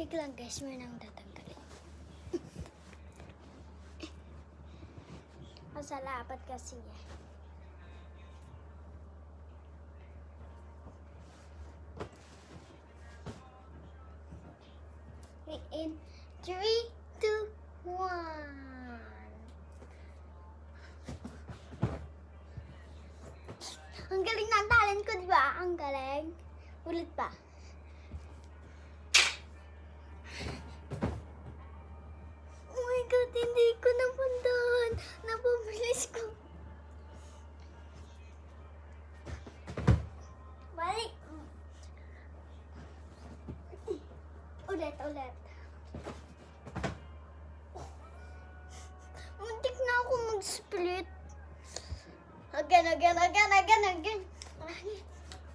Wait lang guys, may nang tatanggalin. Masalapat kasi eh. In 3, 2, 1. Ang galing ng talent ko, di ba? Ang galing. Ulit pa. Oh my God, hindi ko napuntahan. Napabilis ko. Balik. Ulit. Muntik na ako mag-split. Again.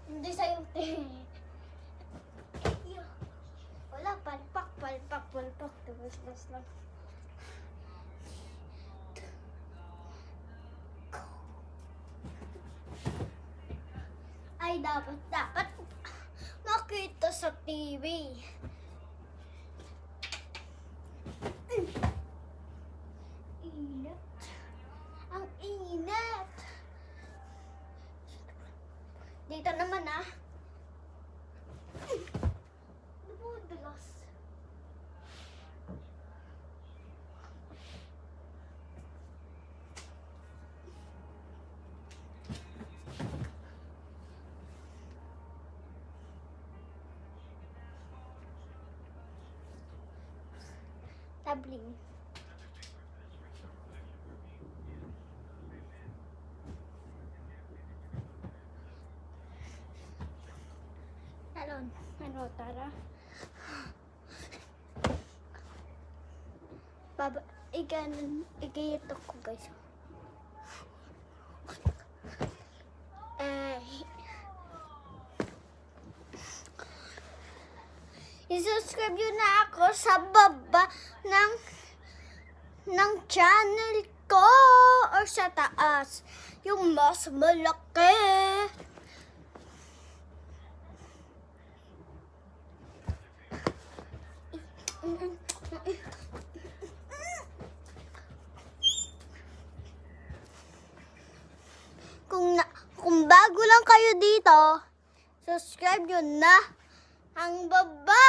Hindi sa'yo. Wala, palpak. Tapos lang. Ay, dapat makita sa TV. Init. Ang init. Dito naman Nabudulas. Tabling. Tara. Ikayatok ko guys. I-subscribe yun na ako sa baba ng channel ko or sa taas. Yung mas malaki. Kung bago lang kayo dito, subscribe yun na ang baba.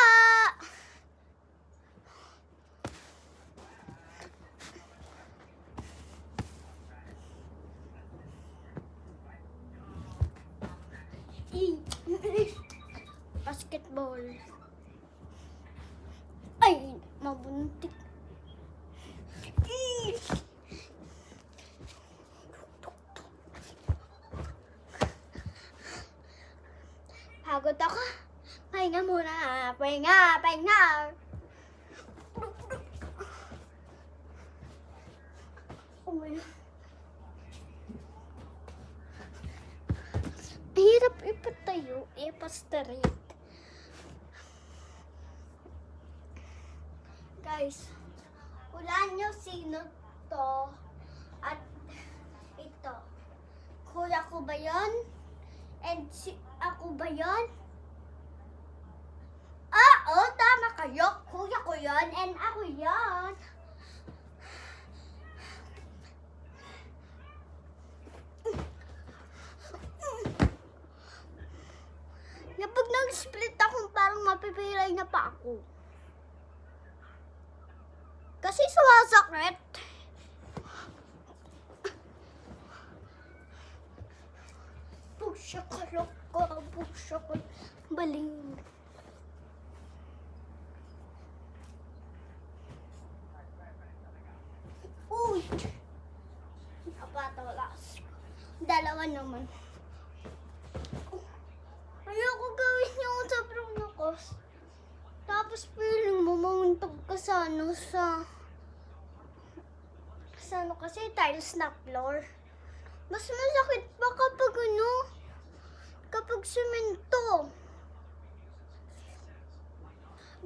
Basketball. Ay, mabuntik. Pagod ako. Pahinga muna. Pahinga. Oh my God. Hirap ipatayo. Ipastraight. Guys, hulaan nyo sino to at ito. Kuya ko ba yun? And ako ba yun? Oo, tama kayo. Kuya ko yun and ako yun. Kapag nag-split ako, parang mapipilay na pa ako. Kasi sumasakit. Pusya ka, loko. Pusya ka. Baling. Uy! Napatalas. Dalawa naman. Ayoko gawin yung sobrang lakas. Tapos feeling mo mamuntag ka sa kasi tiles na floor. Mas masakit pa kapag semento.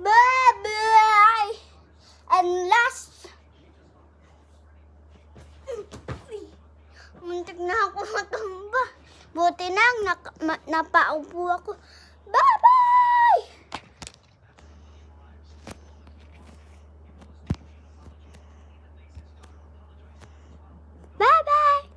Bye-bye! And last, muntik na ako matumba. Buti na napaupo ako. Bye-bye!